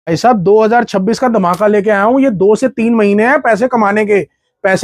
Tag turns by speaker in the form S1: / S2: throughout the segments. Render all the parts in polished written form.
S1: भाई साहब 2026 का धमाका लेके आया हूँ। ये 2 से 3 महीने हैं पैसे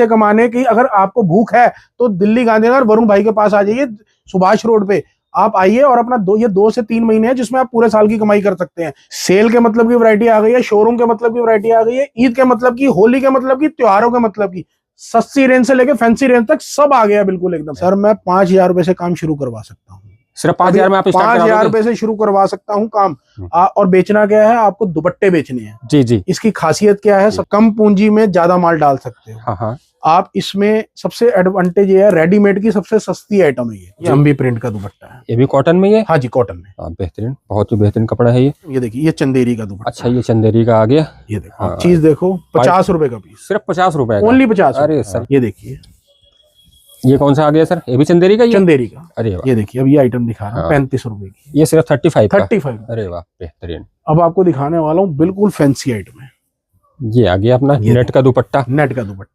S1: कमाने की। अगर आपको भूख है तो दिल्ली गांधीनगर वरुण भाई के पास आ जाइए, सुभाष रोड पे आप आइए और अपना ये 2 से 3 महीने हैं जिसमें आप पूरे साल की कमाई कर सकते हैं। सेल के मतलब की वैरायटी आ गई है, शोरूम के मतलब की वैरायटी आ गई है, ईद के मतलब की, होली के मतलब की, त्योहारों के मतलब की, सस्ती रेंज से लेके फैंसी रेंज तक सब आ गया बिल्कुल एकदम। सर मैं 5,000 रुपए से काम शुरू करवा सकता हूँ।
S2: सिर्फ 5,000 में आप
S1: 5,000 रुपए से शुरू करवा सकता हूँ काम। और बेचना क्या है, आपको दुपट्टे बेचने हैं।
S2: जी जी।
S1: इसकी खासियत क्या है, सब कम पूंजी में ज्यादा माल डाल सकते हो।
S2: हाँ।
S1: आप इसमें सबसे एडवांटेज ये है, रेडीमेड की सबसे सस्ती आइटम है ये अम्बी प्रिंट का दुपट्टा है।
S2: ये भी कॉटन में? ये
S1: हाँ जी कॉटन में।
S2: बेहतरीन, बहुत ही बेहतरीन कपड़ा है ये
S1: देखिए ये चंदेरी का दुपट्टा।
S2: अच्छा, ये चंदेरी का आ गया।
S1: ये देखो चीज देखो, 50 रुपए का पीस।
S2: सिर्फ 50 रुपए,
S1: ओनली 50।
S2: अरे सर
S1: ये देखिए,
S2: ये कौन सा आ गया सर? ये भी चंदेरी का?
S1: चंदेरी का।
S2: अरे
S1: ये देखिए, अब ये आइटम दिखा रहा हूँ 35 रुपए की।
S2: ये सिर्फ 35।
S1: अरे
S2: वाह बेहतरीन।
S1: अब आपको दिखाने वाला हूँ बिल्कुल फैंसी आइटम है।
S2: ये आ गया अपना नेट का दुपट्टा,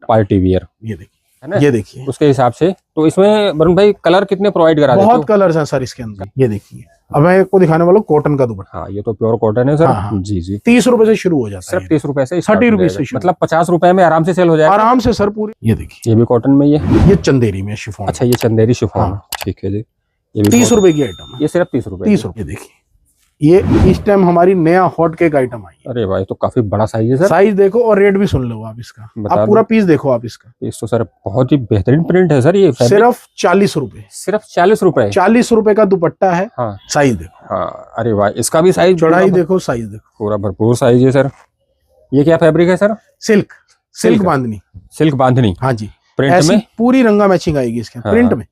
S2: पार्टी वियर।
S1: ये देखिए
S2: है ना,
S1: ये देखिए
S2: उसके हिसाब से। तो इसमें वरुण भाई कलर कितने प्रोवाइड करा देते हो?
S1: बहुत कलर्स हैं सर इसके अंदर। ये देखिए, अब मैं आपको दिखाने वाला हूँ कॉटन का दुपट्टा।
S2: हाँ, ये तो प्योर कॉटन है सर।
S1: हाँ।
S2: जी जी।
S1: 30 रुपए से शुरू हो जाता है।
S2: सिर्फ 30 रुपए से,
S1: 30 रुपए से,
S2: मतलब 50 रुपए में आराम से सेल हो जाएगा।
S1: आराम से सर पूरी। ये देखिए,
S2: ये भी कॉटन में, ये
S1: चंदेरी में शिफॉन।
S2: अच्छा, ये चंदेरी शिफॉन। ठीक है जी। ये
S1: 30 रुपए की आइटम है।
S2: ये सिर्फ 30 रुपए।
S1: 30 रुपए। देखिए ये इस टाइम हमारी नया हॉट केक आइटम आई है।
S2: अरे भाई, तो काफी बड़ा साइज है सर।
S1: साइज देखो और रेट भी सुन लो आप इसका। आप पूरा पीस देखो आप इसका।
S2: पीस तो सर बहुत ही बेहतरीन प्रिंट है सर। ये
S1: सिर्फ 40 रुपए।
S2: सिर्फ 40 रुपए।
S1: 40 रुपए का दुपट्टा है।
S2: हाँ।
S1: साइज देखो।
S2: हाँ, अरे भाई, इसका भी साइज,
S1: चौड़ाई देखो, साइज देखो,
S2: पूरा भरपूर साइज है सर। ये क्या फैब्रिक है सर?
S1: सिल्क बांधनी।
S2: सिल्क बांधनी।
S1: हाँ जी,
S2: प्रिंट में
S1: पूरी रंगा मैचिंग आएगी इसके। प्रिंट में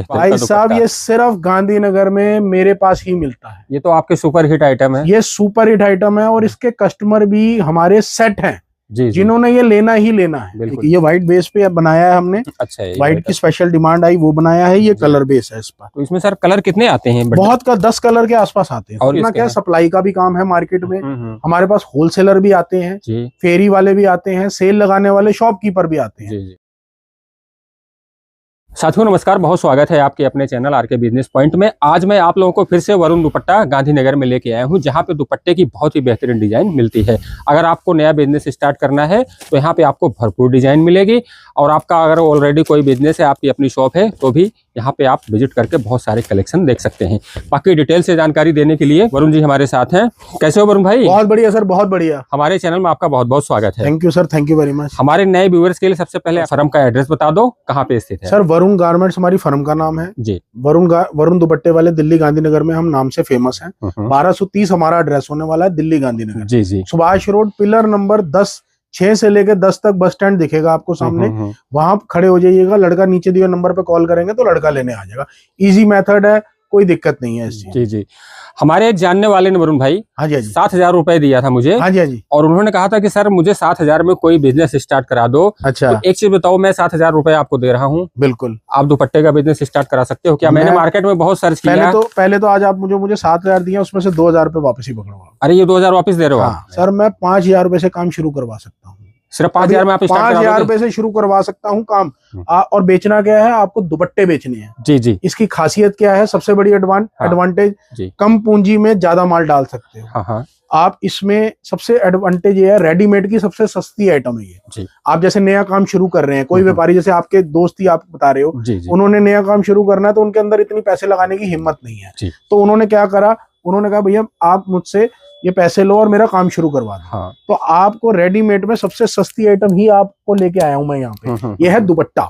S1: भाई साहब ये सिर्फ गांधीनगर में मेरे पास ही मिलता है।
S2: ये तो आपके सुपर हिट आइटम है।
S1: ये सुपर हिट आइटम है और इसके कस्टमर भी हमारे सेट हैं
S2: जी,
S1: जिन्होंने ये लेना ही लेना है। ये व्हाइट बेस पे बनाया है हमने।
S2: अच्छा,
S1: व्हाइट की स्पेशल डिमांड आई वो बनाया है। ये कलर बेस है इस पर।
S2: तो इसमें सर कलर कितने आते हैं?
S1: बहुत का 10 कलर के आसपास आते हैं। और इतना क्या सप्लाई का भी काम है मार्केट में। हमारे पास होलसेलर भी आते हैं, फेरी वाले भी आते हैं, सेल लगाने वाले शॉपकीपर भी आते हैं।
S2: साथियों नमस्कार, बहुत स्वागत है आपके अपने चैनल आरके बिजनेस पॉइंट में। आज मैं आप लोगों को फिर से वरुण दुपट्टा गांधीनगर में लेके आया हूं, जहां पे दुपट्टे की बहुत ही बेहतरीन डिजाइन मिलती है। अगर आपको नया बिजनेस स्टार्ट करना है तो यहां पे आपको भरपूर डिजाइन मिलेगी। और आपका अगर ऑलरेडी कोई बिजनेस है, आपकी अपनी शॉप है, तो भी यहाँ पे आप विजिट करके बहुत सारे कलेक्शन देख सकते हैं। बाकी डिटेल से जानकारी देने के लिए वरुण जी हमारे साथ हैं। कैसे हो वरुण भाई?
S1: बहुत बढ़िया सर, बहुत बढ़िया।
S2: हमारे चैनल में आपका बहुत बहुत स्वागत है।
S1: Thank you sir, thank you very much.
S2: हमारे नए व्यूअर्स के लिए सबसे पहले फर्म का एड्रेस बता दो, कहाँ पे स्थित है?
S1: सर वरुण गारमेंट्स हमारी फर्म का नाम है
S2: जी।
S1: वरुण दुपट्टे वाले दिल्ली गांधीनगर में हम नाम से फेमस हैं। 1230 हमारा एड्रेस होने वाला है, दिल्ली गांधीनगर।
S2: जी जी।
S1: सुभाष रोड, पिलर नंबर 10, 6 से लेके 10 तक बस स्टैंड दिखेगा आपको सामने। वहां खड़े हो जाइएगा, लड़का नीचे दिए नंबर पे कॉल करेंगे तो लड़का लेने आ जाएगा। इजी मेथड है, कोई दिक्कत नहीं है इस चीज।
S2: जी जी। हमारे एक जानने वाले ने वरुण भाई,
S1: हाँ जी,
S2: 7,000 रुपए दिया था मुझे।
S1: हाँ जी।
S2: और उन्होंने कहा था कि सर मुझे 7,000 में कोई बिजनेस स्टार्ट करा दो।
S1: अच्छा,
S2: तो एक चीज बताओ, मैं 7,000 रुपए आपको दे रहा हूँ,
S1: बिल्कुल
S2: आप दुपट्टे का बिजनेस स्टार्ट करा सकते हो क्या? मैंने मार्केट में बहुत सर्च किया।
S1: पहले तो आज आप मुझे 7,000 दिए, उसमें से 2,000 रुपए वापस ही पकड़ो।
S2: अरे ये 2,000 वापस दे रहे हो?
S1: सर मैं 5,000 रुपए से काम शुरू करवा सकता हूँ।
S2: सिर्फ 5,000 में आप
S1: 5,000 रुपए से शुरू करवा सकता हूँ काम। और बेचना क्या है, आपको दुपट्टे बेचने हैं।
S2: जी जी।
S1: इसकी खासियत क्या है, सबसे बड़ी एडवांटेज, कम पूंजी में ज्यादा माल डाल सकते हो।
S2: हाँ।
S1: आप इसमें सबसे एडवांटेज ये है, रेडीमेड की सबसे सस्ती आइटम है ये जी। आप जैसे नया काम शुरू कर रहे हैं, कोई व्यापारी, जैसे आपके दोस्त ही आप बता रहे हो, उन्होंने नया काम शुरू करना है तो उनके अंदर इतनी पैसे लगाने की हिम्मत नहीं है। तो उन्होंने क्या करा, उन्होंने कहा भैया आप मुझसे ये पैसे लो और मेरा काम शुरू करवा दो।
S2: हाँ।
S1: तो आपको रेडीमेड में सबसे सस्ती आइटम ही आपको लेके आया हूं मैं यहाँ पे। ये है दुपट्टा।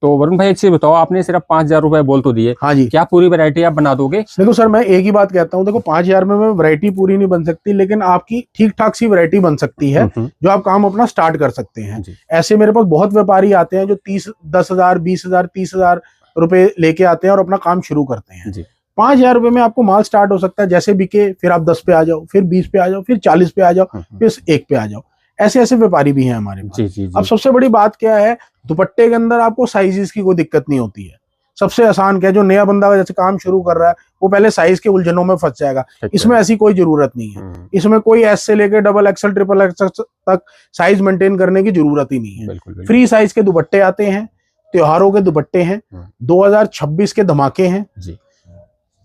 S2: तो वरुण भाई एक चीज बताओ, आपने सिर्फ 5,000 रुपए बोल तो दिए।
S1: हाँ जी।
S2: क्या पूरी वैरायटी आप बना दोगे? देखो
S1: सर मैं एक ही बात कहता हूँ, देखो 5,000 में वैरायटी पूरी नहीं बन सकती, लेकिन आपकी ठीक ठाक सी वैरायटी बन सकती है जो आप काम अपना स्टार्ट कर सकते हैं। ऐसे मेरे पास बहुत व्यापारी आते हैं जो 10,000, 20,000, 30,000 रुपए लेके आते हैं और अपना काम शुरू करते हैं। 5,000 रुपए में आपको माल स्टार्ट हो सकता है, जैसे बिके फिर आप 10 पे आ जाओ, फिर 20 पे आ जाओ, फिर 40 पे आ जाओ, फिर 1 पे आ जाओ। ऐसे व्यापारी भी हैं हमारे पास। अब सबसे बड़ी बात क्या है, दुपट्टे के अंदर आपको साइजेस की कोई दिक्कत नहीं होती है। सबसे आसान क्या है, जो नया बंदा जैसे काम शुरू कर रहा है वो पहले साइज के उलझनों में फंस जाएगा। इसमें ऐसी कोई जरूरत नहीं है। इसमें कोई एस से लेकर डबल एक्सएल, ट्रिपल एक्सएल तक साइज मेंटेन करने की जरूरत ही नहीं है। फ्री साइज के दुपट्टे आते हैं, त्योहारों के दुपट्टे हैं, 2026 के धमाके हैं।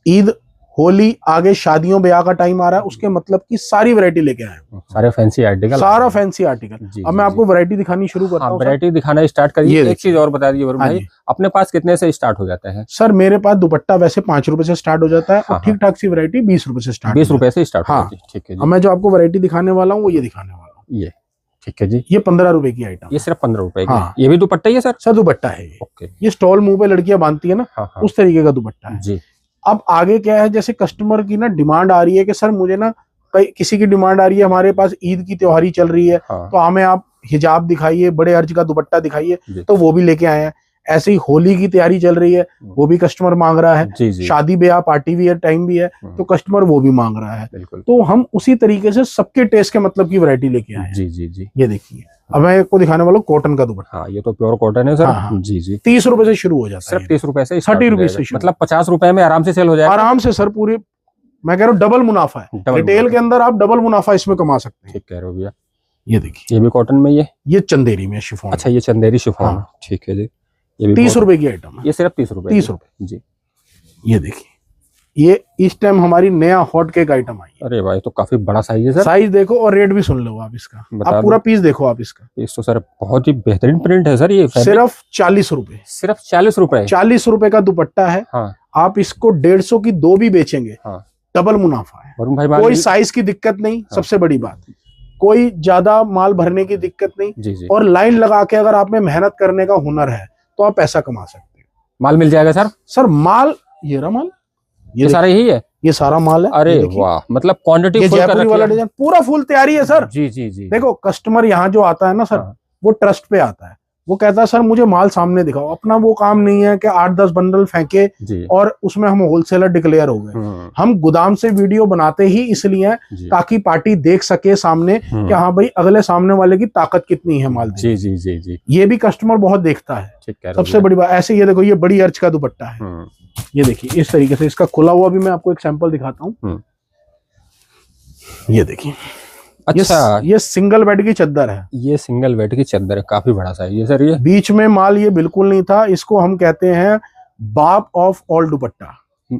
S1: ईद होली आगे शादियों ब्याह का टाइम आ रहा है, उसके मतलब की सारी वैरायटी लेके आए हैं।
S2: सारे फैंसी आर्टिकल,
S1: सारा फैंसी आर्टिकल। अब मैं आपको वैरायटी दिखानी शुरू करता हूँ।
S2: वैरायटी दिखाना स्टार्ट करिए। एक चीज और बता दीजिए वरुण भाई, अपने पास कितने से स्टार्ट हो जाता है?
S1: सर मेरे पास दुपट्टा वैसे 5 रुपए से स्टार्ट हो जाता है, और ठीक ठाक सी वैरायटी 20 रुपए से स्टार्ट।
S2: 20 रुपए से स्टार्ट।
S1: हाँ
S2: ठीक है।
S1: अब मैं जो आपको वैरायटी दिखाने वाला हूँ वो ये दिखाने वाला हूँ।
S2: ये ठीक है जी।
S1: ये 15 रुपए की आइटम,
S2: ये सिर्फ 15 रुपए की।
S1: हाँ।
S2: ये भी दुपट्टा ही है सर?
S1: सर दुपट्टा है ये।
S2: ओके।
S1: ये स्टॉल मुंह पे लड़कियां बांधती है ना, उस तरीके का दुपट्टा है
S2: जी।
S1: अब आगे क्या है, जैसे कस्टमर की ना डिमांड आ रही है कि सर मुझे ना किसी की डिमांड आ रही है, हमारे पास ईद की त्योहारी चल रही है, तो हमें आप हिजाब दिखाइए, बड़े अर्ज का दुपट्टा दिखाइए, तो वो भी लेके आए हैं। ऐसे ही होली की तैयारी चल रही है, वो भी कस्टमर मांग रहा है। जी। शादी ब्याह पार्टी वियर टाइम भी है, तो कस्टमर वो भी मांग रहा है। तो हम उसी तरीके से सबके टेस्ट के मतलब की वैरायटी लेके आए हैं। जी। ये देखिए, अब मैं आपको दिखाने वाला हूँ कॉटन का दुपट्टा।
S2: हाँ, ये तो प्योर कॉटन है सर। हाँ। जी।
S1: 30 रुपए से शुरू हो जाता है।
S2: सिर्फ 30 रुपए से,
S1: 30 रुपए से,
S2: मतलब 50 रुपए में आराम से सेल हो जाएगा।
S1: आराम से सर, पूरे मैं कह रहा हूँ डबल मुनाफा है। रिटेल के अंदर आप डबल मुनाफा इसमें कमा सकते हैं।
S2: ठीक कह रहे हो भैया।
S1: ये देखिए,
S2: ये भी कॉटन में, ये
S1: चंदेरी में शिफॉन।
S2: अच्छा, ये चंदेरी शिफॉन। ठीक है जी।
S1: ये भी 30 रुपए की आइटम है।
S2: ये सिर्फ 30 रुपए।
S1: 30 रुपए
S2: जी।
S1: ये देखिए, ये इस टाइम हमारी नया हॉट केक आइटम आई है।
S2: अरे भाई, तो काफी बड़ा साइज है सर।
S1: साइज देखो और रेट भी सुन लो आप इसका। आप पूरा पीस देखो आप इसका।
S2: पीस तो सर बहुत ही बेहतरीन प्रिंट है सर। ये
S1: सिर्फ 40 रुपए।
S2: सिर्फ 40 रुपए।
S1: 40 रुपए का दुपट्टा है।
S2: हाँ। आप
S1: इसको 150 की 2 भी बेचेंगे। हाँ। डबल मुनाफा है।
S2: वरुण भाई,
S1: कोई साइज की दिक्कत नहीं। हाँ। सबसे बड़ी बात, कोई ज्यादा माल भरने की दिक्कत नहीं।
S2: जी।
S1: और लाइन लगा के अगर आप में मेहनत करने का हुनर है तो आप पैसा कमा सकते हैं।
S2: माल मिल जाएगा सर? सर
S1: माल ये रहा, माल
S2: ये सारा यही है।
S1: ये सारा माल है।
S2: अरे वाह, मतलब क्वांटिटी फुल कर रखी है।
S1: वाला डिजाइन पूरा फुल तैयारी है सर।
S2: जी।
S1: देखो कस्टमर यहाँ जो आता है ना सर, वो ट्रस्ट पे आता है। वो कहता है सर मुझे माल सामने दिखाओ। अपना वो काम नहीं है कि 8-10 बंडल फेंके और उसमें हम होलसेलर डिक्लेयर हो गए। हम गोदाम से वीडियो बनाते ही इसलिए ताकि पार्टी देख सके सामने कि हाँ भाई अगले सामने वाले की ताकत कितनी है माल। जी। ये भी कस्टमर बहुत देखता है। सबसे बड़ी बात ऐसे, ये देखो, ये बड़ी अर्ज का दुपट्टा है। ये देखिए इस तरीके से, इसका खुला हुआ भी मैं आपको एक सैंपल दिखाता हूँ। ये देखिए, अच्छा, ये सिंगल बेड की चद्दर है।
S2: ये सिंगल बेड की चद्दर है, काफी बड़ा साइज है सर। ये
S1: बीच में माल ये बिल्कुल नहीं था। इसको हम कहते हैं बाप ऑफ ऑल दुपट्टा।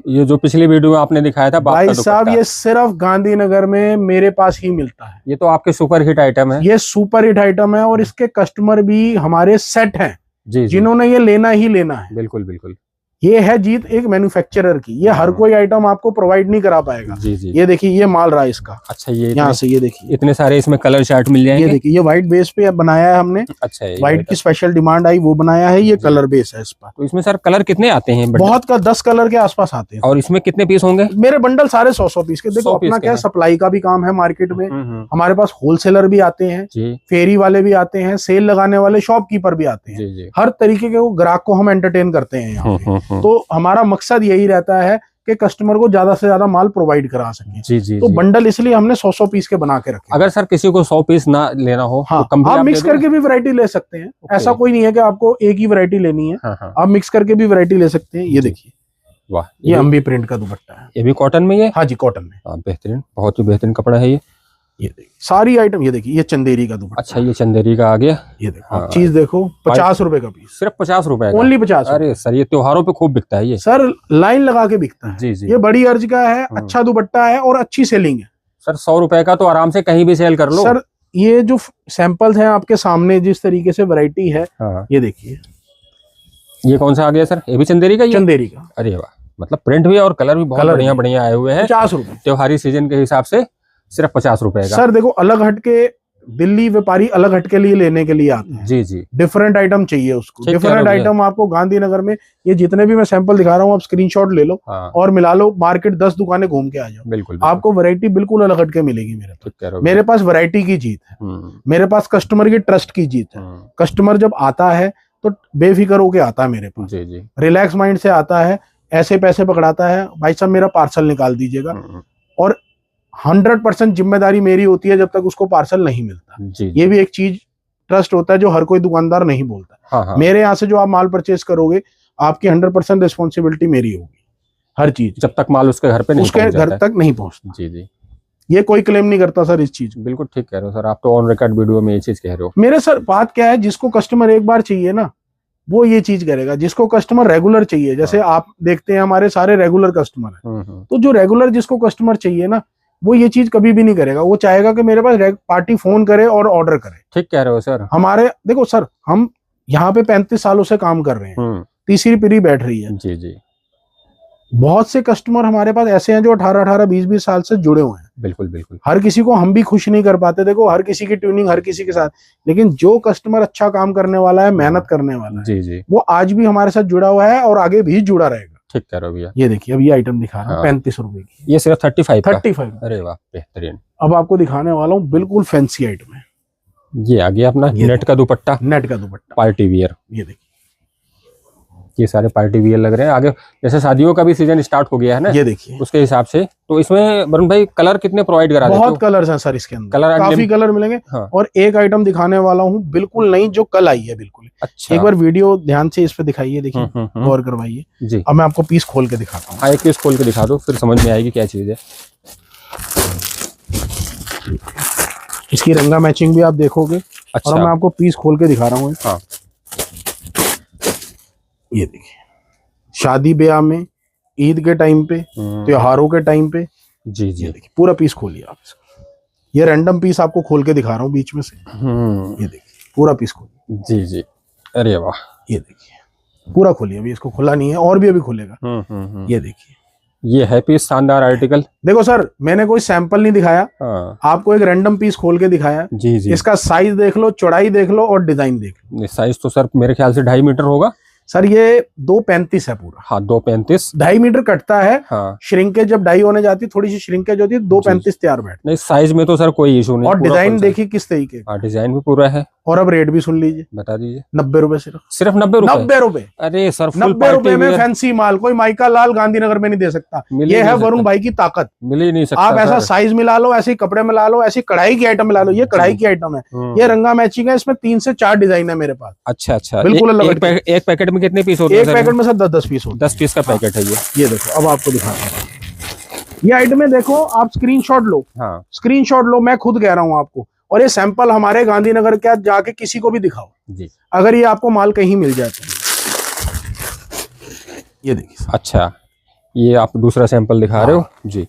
S2: ये जो पिछली वीडियो में आपने दिखाया था बाप
S1: भाई साहब, ये सिर्फ गांधीनगर में मेरे पास ही मिलता है।
S2: ये तो आपके सुपर हिट आइटम है।
S1: ये सुपर हिट आइटम है और इसके कस्टमर भी हमारे सेट हैं जिन्होंने ये लेना ही लेना है।
S2: बिल्कुल।
S1: ये है जीत एक मैन्युफैक्चरर की। ये हर कोई आइटम आपको प्रोवाइड नहीं करा पाएगा।
S2: जी।
S1: ये देखिए, ये माल रहा है इसका।
S2: अच्छा, ये
S1: यहाँ से ये देखिए,
S2: इतने सारे इसमें कलर चार्ट मिल जाएंगे।
S1: ये देखिए, ये व्हाइट बेस पे बनाया है हमने।
S2: अच्छा,
S1: व्हाइट की स्पेशल डिमांड आई, वो बनाया है। ये कलर बेस है इस पर।
S2: तो इसमें सर कलर कितने आते हैं?
S1: बहुत का 10 कलर के आसपास आते हैं।
S2: और इसमें कितने पीस होंगे?
S1: मेरे बंडल सारे 100 पीस के। देखो अपना क्या सप्लाई का भी काम है मार्केट में। हमारे पास होलसेलर भी आते हैं, फेरी वाले भी आते हैं, सेल लगाने वाले शॉपकीपर भी आते हैं। हर तरीके के ग्राहक को हम एंटरटेन करते हैं यहाँ पे। तो हमारा मकसद यही रहता है कि कस्टमर को ज्यादा से ज्यादा माल प्रोवाइड करा सके। तो बंडल इसलिए हमने 100 पीस के बना के रखे।
S2: अगर सर किसी को 100 पीस ना लेना हो,
S1: हाँ, तो आप मिक्स करके भी वैरायटी ले सकते हैं। ऐसा कोई नहीं है कि आपको एक ही वैरायटी लेनी है। आप मिक्स करके भी वैरायटी ले सकते हैं। ये देखिए,
S2: वाह,
S1: ये अम्बी प्रिंट का दुपट्टा है।
S2: ये भी कॉटन में है?
S1: हाँ जी, कॉटन में।
S2: बेहतरीन, बहुत ही बेहतरीन कपड़ा है ये।
S1: ये देखिए सारी आइटम। ये देखिए, ये चंदेरी का दुपट्टा।
S2: अच्छा, ये चंदेरी का आ गया।
S1: ये देखो, चीज देखो, 50 रुपए का पीस।
S2: सिर्फ 50 रुपए,
S1: ओनली 50।
S2: अरे सर, ये त्योहारों पे खूब बिकता है ये
S1: सर, लाइन लगा के बिकता है।
S2: जी।
S1: ये बड़ी अर्ज का है, अच्छा दुपट्टा है और अच्छी सेलिंग है।
S2: सर 100 रुपए का तो आराम से कहीं भी सेल कर लो।
S1: सर ये जो सैंपल्स हैं आपके सामने, जिस तरीके से वैरायटी है, ये देखिए।
S2: ये कौन सा आ गया सर? ये भी चंदेरी का?
S1: चंदेरी का।
S2: अरे वाह, मतलब प्रिंट भी और कलर भी बहुत बढ़िया आए हुए हैं।
S1: 50 रुपए
S2: त्योहारी सीजन के हिसाब से सिर्फ 50 रुपए का।
S1: सर देखो, अलग हटके दिल्ली व्यापारी अलग हटके लिए लेने के लिए आते हैं।
S2: जी।
S1: डिफरेंट आइटम चाहिए उसको। डिफरेंट आइटम आपको गांधीनगर में, ये जितने भी मैं सैंपल दिखा रहा हूँ, आप स्क्रीनशॉट ले लो और मिला लो। मार्केट 10 दुकानें घूम के आ जाओ।
S2: बिल्कुल।
S1: आपको वैरायटी बिल्कुल अलग हटके मिलेगी। मेरे पास वैरायटी की जीत है। मेरे पास कस्टमर की ट्रस्ट की जीत है। कस्टमर जब आता है तो बेफिक्र होके आता है मेरे पास।
S2: जी।
S1: रिलैक्स माइंड से आता है। ऐसे पैसे पकड़ाता है, भाई साहब मेरा पार्सल निकाल दीजिएगा। और 100% जिम्मेदारी मेरी होती है जब तक उसको पार्सल नहीं मिलता। ये भी एक चीज ट्रस्ट होता है जो हर कोई दुकानदार नहीं बोलता। मेरे यहाँ से जो आप माल परचेज करोगे, आपकी 100% रिस्पॉन्सिबिलिटी मेरी होगी हर चीज, जब तक माल उसके घर पे नहीं, उसके घर तक नहीं पहुंचता। जी। ये कोई क्लेम नहीं करता सर इस चीज। बिल्कुल ठीक कह रहे हो सर, आप तो ऑन रिकॉर्ड वीडियो में ये चीज कह रहे हो। मेरे सर बात क्या है, जिसको कस्टमर एक बार चाहिए ना, वो ये चीज करेगा। जिसको कस्टमर रेगुलर चाहिए, जैसे आप देखते हैं हमारे सारे रेगुलर कस्टमर हैं, तो जो रेगुलर जिसको कस्टमर चाहिए ना, वो ये चीज कभी भी नहीं करेगा। वो चाहेगा कि मेरे पास पार्टी फोन करे और ऑर्डर करे।
S2: ठीक कह रहे हो सर।
S1: हमारे देखो सर, हम यहाँ पे 35 सालों से काम कर रहे हैं, तीसरी पीढ़ी बैठ रही है।
S2: जी जी।
S1: बहुत से कस्टमर हमारे पास ऐसे हैं जो 18-18, 20-20 साल से जुड़े हुए हैं।
S2: बिल्कुल बिल्कुल।
S1: हर किसी को हम भी खुश नहीं कर पाते, देखो हर किसी की ट्यूनिंग हर किसी के साथ, लेकिन जो कस्टमर अच्छा काम करने वाला है, मेहनत करने वाला है,
S2: जी जी,
S1: वो आज भी हमारे साथ जुड़ा हुआ है और आगे भी जुड़ा रहेगा।
S2: ठीक कह रहे हो भैया।
S1: ये देखिए, अब ये आइटम दिखा रहा हूँ 35 रुपए की।
S2: ये सिर्फ 35।
S1: अरे
S2: वाह, बेहतरीन।
S1: अब आपको दिखाने वाला हूँ बिल्कुल फैंसी आइटम है।
S2: ये आ गया अपना नेट का दुपट्टा,
S1: नेट का दुपट्टा,
S2: पार्टी वियर।
S1: ये देखिए,
S2: ये सारे पार्टी वियर लग रहे हैं। आगे जैसे शादियों का भी सीजन स्टार्ट हो गया है ना,
S1: ये देखिए
S2: उसके हिसाब से। तो इसमें वरुण भाई कलर कितने प्रोवाइड करा देते हो?
S1: बहुत कलर्स हैं सर इसके अंदर,
S2: कलर
S1: काफी कलर मिलेंगे।
S2: हाँ।
S1: और एक आइटम दिखाने वाला हूँ बिल्कुल नई, जो कल आई है बिल्कुल।
S2: अच्छा,
S1: एक बार वीडियो ध्यान से इस पे दिखाइए, देखिए, गौर करवाइए
S2: जी।
S1: अब मैं आपको पीस खोल के दिखाता हूँ।
S2: हाँ, एक पीस खोल के दिखा दो, फिर समझ में आएगी क्या चीज है।
S1: इसकी रंगा मैचिंग भी आप देखोगे।
S2: अच्छा।
S1: और मैं आपको पीस खोल के दिखा रहा हूँ।
S2: हाँ।
S1: ये देखिए, शादी ब्याह में, ईद के टाइम पे, त्योहारों के टाइम पे।
S2: जी जी।
S1: ये देखिए, पूरा पीस खोलिए आप इसको। ये रैंडम पीस आपको खोल के दिखा रहा हूँ बीच में से। ये देखिए, पूरा पीस खोलिए।
S2: जी जी। अरे वाह,
S1: ये देखिए, पूरा खोलिए। अभी इसको खुला नहीं है, और भी अभी खुलेगा। ये देखिए,
S2: ये है पीस, शानदार आर्टिकल।
S1: देखो सर, मैंने कोई सैंपल नहीं दिखाया,
S2: हाँ।
S1: आपको एक रैंडम पीस खोल के दिखाया।
S2: जी जी।
S1: इसका साइज देख लो, चौड़ाई देख लो और डिजाइन देख लो।
S2: साइज तो सर मेरे ख्याल से 2.5 मीटर होगा
S1: सर। ये 2.35 है पूरा।
S2: हाँ, 2.35।
S1: 2.5 मीटर कटता है।
S2: हाँ।
S1: श्रिंकेज जब डाई होने जाती है, थोड़ी सी श्रिंकेज होती है, 2.35 तैयार बैठ।
S2: नहीं, साइज में तो सर कोई इशू नहीं।
S1: और डिजाइन देखिए किस तरीके का।
S2: हाँ, डिजाइन भी पूरा है।
S1: और अब रेट भी सुन लीजिए,
S2: बता दीजिए।
S1: 90 रुपए सिर्फ।
S2: सिर्फ 90 रुपए?
S1: 90 रुपए।
S2: अरे सर,
S1: 90 रुपए में फैंसी माल कोई माइका लाल गांधीनगर में नहीं दे सकता। ये है वरुण भाई की ताकत।
S2: मिल ही नहीं सकता।
S1: आप ऐसा साइज मिला लो, ऐसे कपड़े मिला लो, ऐसी कढ़ाई की आइटम मिला लो। ये कढ़ाई की आइटम है, ये रंगा मैचिंग है। इसमें 3 से 4 डिजाइन है मेरे पास।
S2: अच्छा अच्छा,
S1: बिल्कुल।
S2: एक पैकेट में कितने पीस होते हैं?
S1: एक पैकेट में सर 10 पीस होते हैं।
S2: 10 पीस का पैकेट है ये।
S1: ये देखो, अब आपको दिखाता हूँ। ये आइटम है, देखो आप स्क्रीनशॉट लो। हाँ, स्क्रीनशॉट लो, मैं खुद कह रहा हूँ आपको। और ये सैंपल हमारे गांधीनगर के जाके किसी को भी दिखाओ जी, अगर ये आपको माल कहीं मिल जाए तो। ये देखिए। अच्छा,
S2: ये आप दूसरा सैंपल दिखा रहे हो जी।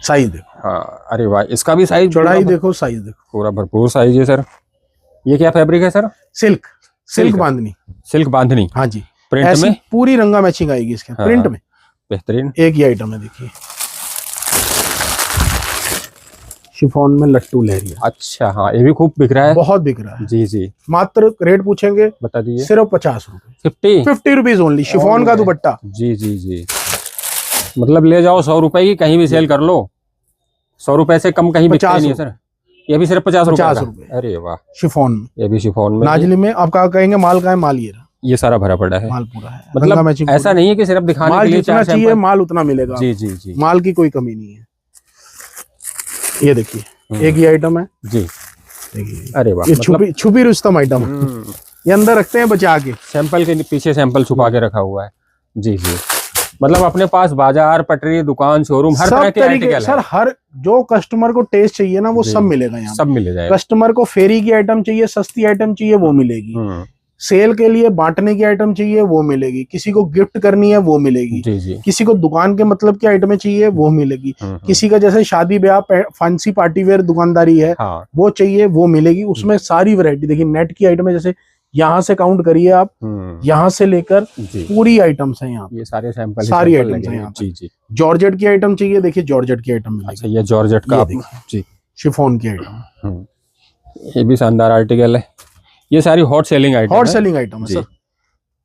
S1: साइज देखो।
S2: हाँ, अरे वाह, इसका भी साइज,
S1: चौड़ाई देखो, साइज देखो,
S2: पूरा भरपूर साइज है सर। ये क्या फैब्रिक है सर?
S1: सिल्क बांधनी।
S2: सिल्क बांधनी,
S1: हाँ जी।
S2: प्रिंट में
S1: पूरी रंगा मैचिंग आएगी इसके। हाँ, प्रिंट में
S2: बेहतरीन।
S1: एक ही आइटम है, देखिए, शिफॉन में लट्टू लहरिया।
S2: अच्छा, हाँ, ये भी खूब बिक रहा है।
S1: बहुत बिक रहा है
S2: जी जी।
S1: मात्र रेट पूछेंगे,
S2: बता दीजिए।
S1: सिर्फ 50 रुपए। 50 रुपीज ओनली। शिफॉन का दुपट्टा। जी
S2: जी जी। मतलब ले जाओ, 100 रुपए की कहीं भी सेल कर लो, 100 रुपए से कम कहीं बिकता नहीं है सर। ये भी सिर्फ 50 रुपए। अरे वाह,
S1: शिफॉन में।
S2: ये भी शिफॉन में।
S1: नाजली में आप क्या कहेंगे, माल का है? माल ये
S2: सारा भरा पड़ा है,
S1: माल पूरा है।
S2: मतलब ऐसा नहीं है कि सिर्फ दिखाने के लिए
S1: जितना चाहिए माल उतना मिलेगा।
S2: जी जी जी।
S1: माल की कोई कमी नहीं है। ये देखिए, एक ही आइटम है जी, देखिए। अरे वाह, ये छुपी रुस्तम आइटम है। ये अंदर रखते हैं बचा के,
S2: सैंपल के पीछे सैंपल छुपा के रखा हुआ है। जी जी। मतलब अपने पास बाजार, पटरी, दुकान, शोरूम, हर तरह के आर्टिकल है सर।
S1: हर जो कस्टमर को टेस्ट चाहिए ना, वो सब मिलेगा यहाँ, सब मिल जाएगा। कस्टमर को फेरी की आइटम चाहिए, सस्ती आइटम चाहिए, वो मिलेगी। सेल के लिए बांटने की आइटम चाहिए, वो मिलेगी। किसी को गिफ्ट करनी है, वो मिलेगी। जी जी। किसी को दुकान के मतलब की आइटमें चाहिए, वो मिलेगी। किसी का जैसे शादी ब्याह, फैंसी पार्टी वेयर दुकानदारी है, हाँ, वो चाहिए, वो मिलेगी। उसमें सारी वैरायटी देखिए। नेट की आइटम है, जैसे यहाँ से काउंट करिए आप, यहाँ से लेकर पूरी आइटम्स है यहाँ। ये सारे सैंपल, सारी आइटम्स है यहाँ। जी जी। जॉर्जेट की आइटम चाहिए, देखिए जॉर्जेट की आइटम मिलेगी। अच्छा,
S2: ये जॉर्जेट का जी।
S1: शिफॉन की आइटम,
S2: ये भी शानदार आर्टिकल है। ये सारी हॉट सेलिंग आइटम है
S1: सर।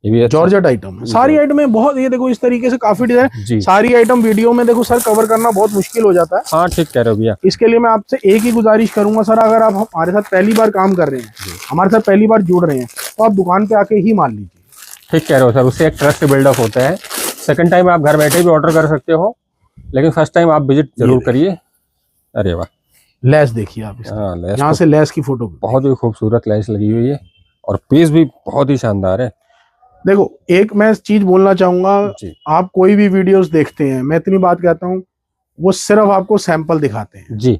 S1: ये भी जॉर्जेट आइटम है। सारी आइटम बहुत, ये देखो इस तरीके से काफी डिजाइन। सारी आइटम वीडियो में देखो सर कवर करना बहुत मुश्किल हो जाता है।
S2: हाँ, ठीक कह रहे हो भैया।
S1: इसके लिए मैं आपसे एक ही गुजारिश करूंगा सर, अगर आप हमारे साथ पहली बार काम कर रहे हैं, हमारे साथ पहली बार जुड़ रहे हैं, तो आप दुकान पे आके ही मान लीजिए।
S2: ठीक कह रहे हो सर, उससे एक ट्रस्ट बिल्डअप होता है। सेकंड टाइम आप घर बैठे भी ऑर्डर कर सकते हो, लेकिन फर्स्ट टाइम आप विजिट जरूर करिए। अरे वाह,
S1: लेस देखिए आप, यहाँ से लेस की फोटो,
S2: बहुत ही खूबसूरत लेस लगी हुई है और पीस भी बहुत ही शानदार है।
S1: देखो, एक मैं चीज बोलना चाहूंगा, आप कोई भी वीडियोस देखते हैं, मैं इतनी बात कहता हूँ, वो सिर्फ आपको सैंपल दिखाते हैं जी।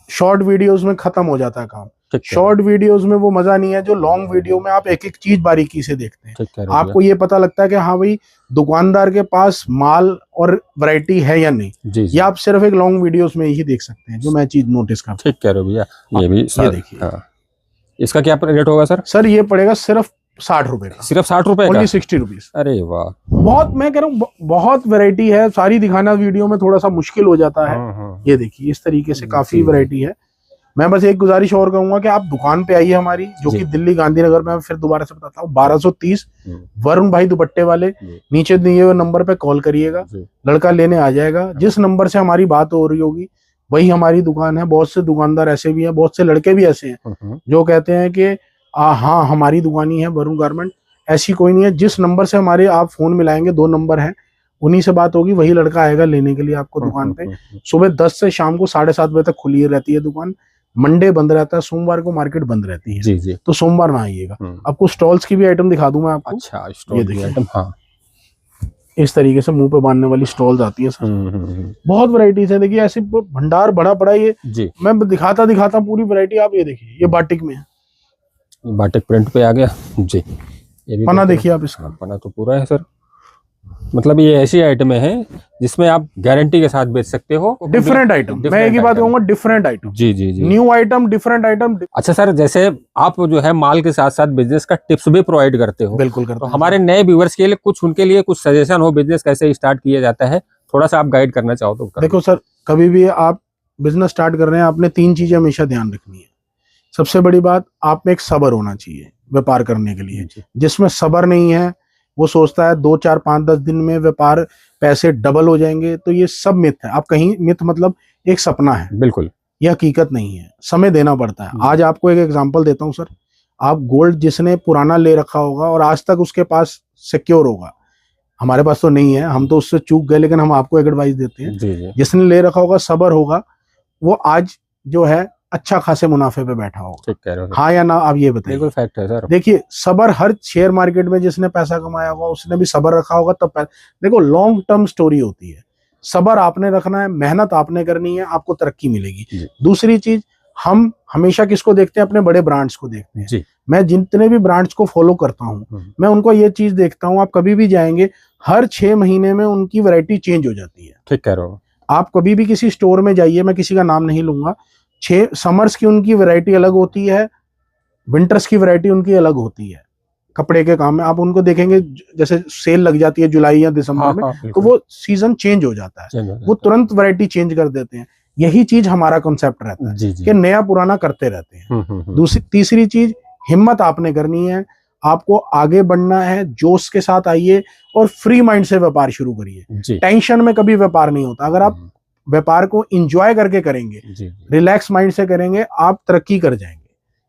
S1: शॉर्ट वीडियोस में खत्म हो जाता है काम। शॉर्ट वीडियोस में वो मजा नहीं है जो लॉन्ग वीडियो में आप एक एक चीज बारीकी से देखते हैं।
S2: ठीक कह रहे हो
S1: आपको ये पता लगता है कि हाँ भाई दुकानदार के पास माल और वैरायटी है या नहीं।
S2: जी
S1: ये आप सिर्फ एक लॉन्ग वीडियोस में ही देख सकते हैं, जो मैं चीज नोटिस करता हूँ।
S2: ठीक कह रहे हो भैया। ये भी
S1: ये देखिए।
S2: हाँ। इसका क्या रेट होगा सर?
S1: सर ये पड़ेगा सिर्फ 60 रुपए का,
S2: सिर्फ 60 रुपए का?
S1: Only 60 rupees.
S2: अरे वाह,
S1: बहुत, मैं कह रहा हूँ बहुत वैरायटी है, सारी दिखाना वीडियो में थोड़ा सा मुश्किल हो जाता है। ये देखिए इस तरीके से काफी वैरायटी है। मैं बस एक गुजारिश और कहूंगा कि आप दुकान पे आइए हमारी, जो कि दिल्ली गांधीनगर में, फिर दोबारा से बताता हूँ, 1230 वरुण भाई दुपट्टे वाले, नीचे दिए हुए नंबर पे कॉल करिएगा, लड़का लेने आ जाएगा। जिस नंबर से हमारी बात हो रही होगी वही हमारी दुकान है। बहुत से दुकानदार ऐसे भी हैं, बहुत से लड़के भी ऐसे हैं जो कहते हैं कि हाँ हमारी दुकान ही है वरुण गारमेंट। ऐसी कोई नहीं है। जिस नंबर से हमारे आप फोन मिलाएंगे, 2 नंबर हैं, उन्हीं से बात होगी, वही लड़का आएगा लेने के लिए आपको दुकान पे। सुबह 10 से शाम को 7:30 बजे तक खुली रहती है दुकान। मंडे बंद रहता है, सोमवार को मार्केट बंद रहती है।
S2: जी जी।
S1: तो सोमवार ना आइएगा। आपको स्टॉल्स की भी आइटम दिखा दूं मैं आपको।
S2: अच्छा, स्टॉल की आइटम। हाँ,
S1: इस तरीके से मुंह पे बांधने वाली स्टॉल्स आती है सर। बहुत वैरायटीज है। देखिए ऐसे भंडार बड़ा बड़ा ये
S2: जी।
S1: मैं दिखाता पूरी वैरायटी। आप ये देखिए, ये बाटिक में है,
S2: बाटिक प्रिंट पे आ गया जी। ये भी
S1: पना देखिए आप इसका।
S2: पना तो पूरा है सर। मतलब ये ऐसी आइटमें हैं जिसमें आप गारंटी के साथ बेच सकते हो।
S1: डिफरेंट आइटम, मैं एक ही बात कहूंगा, डिफरेंट आइटम।
S2: जी जी जी।
S1: New item, different item.
S2: अच्छा सर, जैसे आप जो है माल के साथ साथ बिजनेस का टिप्स भी प्रोवाइड करते हो।
S1: बिल्कुल करते
S2: तो
S1: हैं।
S2: हमारे नए व्यूअर्स के लिए कुछ, उनके लिए कुछ सजेशन हो, बिजनेस कैसे स्टार्ट किया जाता है, थोड़ा सा आप गाइड करना चाहो तो।
S1: देखो सर, कभी भी आप बिजनेस स्टार्ट कर रहे हैं, आपने 3 चीजें हमेशा ध्यान रखनी है। सबसे बड़ी बात, आप में एक सब्र होना चाहिए व्यापार करने के लिए। जिसमें सब्र नहीं है वो सोचता है 2, 4, 5, 10 दिन में व्यापार पैसे डबल हो जाएंगे। तो ये सब मिथ है। आप कहीं मिथ मतलब एक सपना है,
S2: बिल्कुल,
S1: ये हकीकत नहीं है। समय देना पड़ता है। आज आपको एक एग्जांपल देता हूँ सर। आप गोल्ड जिसने पुराना ले रखा होगा और आज तक उसके पास सिक्योर होगा, हमारे पास तो नहीं है, हम तो उससे चूक गए, लेकिन हम आपको एक एडवाइस देते हैं।
S2: जी जी।
S1: जिसने ले रखा होगा, सब्र होगा, वो आज जो है अच्छा खासे मुनाफे पे बैठा होगा।
S2: ठीक कह रहे हो।
S1: हाँ या ना, आप ये बताइए।
S2: बिल्कुल फैक्ट है सर।
S1: देखिए सब्र, हर शेयर मार्केट में जिसने पैसा कमाया होगा उसने भी सब्र रखा होगा तब देखो लॉन्ग टर्म स्टोरी होती है। सब्र आपने रखना है, मेहनत आपने करनी है, आपको तरक्की मिलेगी। दूसरी चीज, हम हमेशा किसको देखते हैं? अपने बड़े ब्रांड्स को देखते हैं जी। मैं जितने भी ब्रांड्स को फॉलो करता हूँ, मैं उनको ये चीज देखता हूँ, आप कभी भी जाएंगे हर 6 महीने में उनकी वैरायटी चेंज हो जाती है।
S2: ठीक कह रहे हो।
S1: आप कभी भी किसी स्टोर में जाइए, मैं किसी का नाम नहीं लूंगा, 6 समर्स की उनकी वैरायटी अलग होती है, विंटर्स की वैरायटी उनकी अलग होती है। कपड़े के काम में आप उनको देखेंगे, जैसे सेल लग जाती है जुलाई या दिसंबर में, तो वो सीजन चेंज हो जाता है, वो तुरंत वैरायटी चेंज कर देते हैं। यही चीज हमारा कॉन्सेप्ट रहता है कि नया पुराना करते रहते हैं। तीसरी चीज, हिम्मत आपने करनी है, आपको आगे बढ़ना है, जोश के साथ आइए और फ्री माइंड से व्यापार शुरू करिए। टेंशन में कभी व्यापार नहीं होता। अगर आप व्यापार को एंजॉय करके करेंगे, रिलैक्स माइंड से करेंगे, आप तरक्की कर जाएंगे।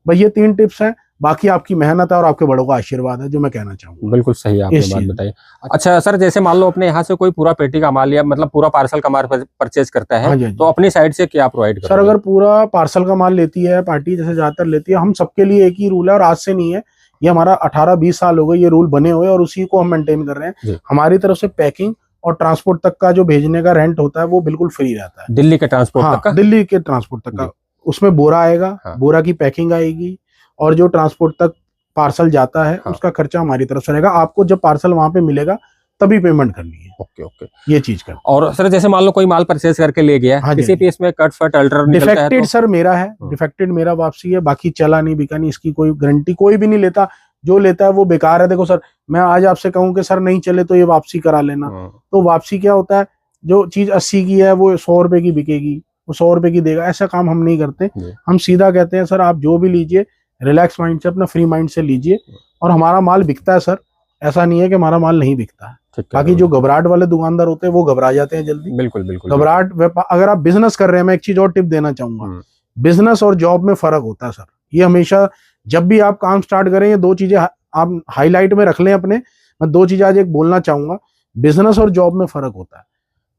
S1: भाई ये 3 टिप्स हैं, बाकी आपकी मेहनत है और आपके बड़ों का आशीर्वाद है, जो मैं कहना चाहूंगा।
S2: बिल्कुल सही आपने बात बताई। अच्छा सर, जैसे मान लो अपने यहाँ से कोई पूरा पेटी का माल या मतलब पूरा पार्सल का माल परचेज करता है, हाँ तो अपनी साइड से क्या प्रोवाइड करते हैं?
S1: सर अगर पूरा पार्सल का माल लेती है पार्टी, जैसे ज्यादातर लेती है, हम सबके लिए एक ही रूल है और आज से नहीं है, ये हमारा 18-20 साल हो गए ये रूल बने हुए और उसी को हम मेंटेन कर रहे हैं। हमारी तरफ से पैकिंग और ट्रांसपोर्ट तक का जो भेजने का रेंट होता है वो बिल्कुल फ्री रहता है।
S2: दिल्ली के ट्रांसपोर्ट तक का?
S1: दिल्ली के ट्रांसपोर्ट तक का। उसमें बोरा आएगा, बोरा की पैकिंग आएगी और जो ट्रांसपोर्ट तक पार्सल जाता है उसका खर्चा हमारी तरफ से रहेगा। आपको जब पार्सल वहां पे मिलेगा तभी पेमेंट करनी है।
S2: ओके ओके,
S1: ये चीज कर।
S2: और सर जैसे मान लो कोई माल परचेज करके ले गया, किसी पीस में कट फट अल्टर निकलता है,
S1: डिफेक्टेड सर मेरा है, डिफेक्टेड मेरा वापसी है, बाकी चला नहीं बिका नहीं, इसकी कोई गारंटी कोई भी नहीं लेता। जो लेता है वो बेकार है। देखो सर, मैं आज आपसे कहूं कि सर नहीं चले तो ये वापसी करा लेना, तो वापसी क्या होता है, जो चीज 80 की है वो 100 रुपए की बिकेगी, वो 100 रुपए की देगा। ऐसा काम हम नहीं करते। हम सीधा कहते हैं सर आप जो भी लीजिए रिलैक्स माइंड से, अपना फ्री माइंड से लीजिए, और हमारा माल बिकता है सर। ऐसा नहीं है कि हमारा माल नहीं बिकता है। बाकी जो घबराहट वाले दुकानदार होते हैं वो घबरा जाते हैं जल्दी।
S2: बिल्कुल बिल्कुल।
S1: घबराहट, अगर आप बिजनेस कर रहे हैं, मैं एक चीज और टिप देना चाहूंगा, बिजनेस और जॉब में फर्क होता है सर। ये हमेशा जब भी आप काम स्टार्ट करें, ये 2 चीजें आप हाईलाइट में रख लें अपने। मैं 2 चीजें आज एक बोलना चाहूंगा, बिजनेस और जॉब में फर्क होता है।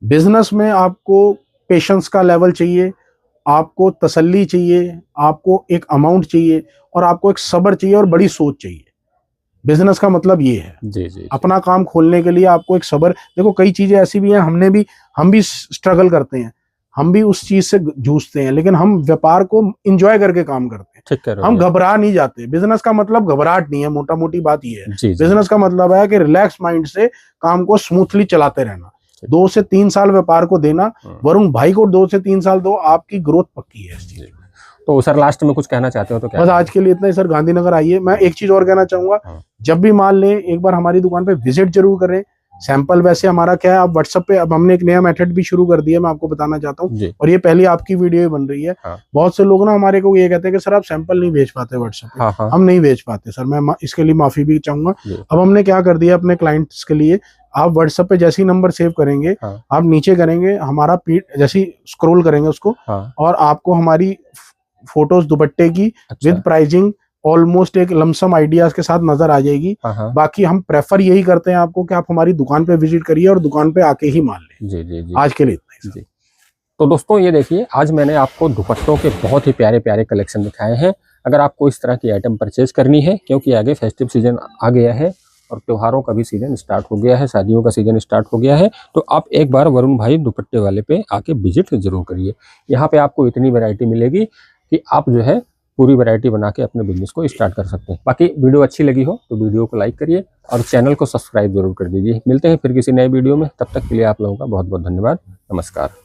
S1: बिजनेस में आपको पेशेंस का लेवल चाहिए, आपको तसल्ली चाहिए, आपको एक अमाउंट चाहिए और आपको एक सब्र चाहिए और बड़ी सोच चाहिए। बिजनेस का मतलब ये है।
S2: जी।
S1: अपना काम खोलने के लिए आपको एक सब्र। देखो कई चीजें ऐसी भी हैं, हम भी स्ट्रगल करते हैं, हम भी उस चीज से जूझते हैं, लेकिन हम व्यापार को एंजॉय करके काम करते हैं।
S2: ठीक कह रहे हो
S1: हम
S2: भैया।
S1: घबरा नहीं जाते। बिजनेस का मतलब घबराहट नहीं है, मोटा मोटी बात ये है।
S2: जी जी।
S1: बिजनेस का मतलब है कि रिलैक्स माइंड से काम को स्मूथली चलाते रहना। 2 से 3 साल व्यापार को देना, वरुण भाई को 2 से 3 साल दो, आपकी ग्रोथ पक्की है इस चीज में।
S2: तो सर लास्ट में कुछ कहना चाहते हो तो क्या?
S1: बस आज के लिए इतना ही सर। गांधीनगर आइए। मैं एक चीज और कहना चाहूंगा, जब भी माल लें एक बार हमारी दुकान पे विजिट जरूर करें। सैंपल वैसे हमारा क्या है, आप व्हाट्सएप पे, अब हमने एक नया मेथड भी शुरू कर दिया, मैं आपको बताना चाहता हूँ, और ये पहली आपकी वीडियो बन रही है। बहुत से लोग ना हमारे को ये कहते हैं कि सर आप सैंपल नहीं भेज पाते व्हाट्सएप पे। हम नहीं भेज पाते सर, मैं इसके लिए माफी भी चाहूंगा। अब हमने क्या कर दिया अपने क्लाइंट्स के लिए, आप व्हाट्सएप पे जैसे ही नंबर सेव करेंगे, आप नीचे करेंगे हमारा पीठ, जैसे ही स्क्रॉल करेंगे उसको, और आपको हमारी फोटोज दुपट्टे की विद प्राइसिंग ऑलमोस्ट एक लमसम आइडियाज के साथ नजर आ जाएगी। बाकी हम प्रेफर यही करते हैं आपको कि आप हमारी दुकान पे विजिट करिए और दुकान पे आके ही मान लें।
S2: जी जी जी।
S1: आज के लिए इतना ही।
S2: तो दोस्तों ये देखिए, आज मैंने आपको दुपट्टों के बहुत ही प्यारे प्यारे कलेक्शन दिखाए हैं। अगर आपको इस तरह की आइटम परचेज करनी है, क्योंकि आगे फेस्टिव सीजन आ गया है और त्योहारों का भी सीजन स्टार्ट हो गया है, शादियों का सीजन स्टार्ट हो गया है, तो आप एक बार वरुण भाई दुपट्टे वाले पे आके विजिट जरूर करिए। यहाँ पे आपको इतनी वैरायटी मिलेगी कि आप जो है पूरी वैरायटी बना के अपने बिजनेस को स्टार्ट कर सकते हैं। बाकी वीडियो अच्छी लगी हो तो वीडियो को लाइक करिए और चैनल को सब्सक्राइब जरूर कर दीजिए। मिलते हैं फिर किसी नए वीडियो में, तब तक के लिए आप लोगों का बहुत बहुत धन्यवाद। नमस्कार।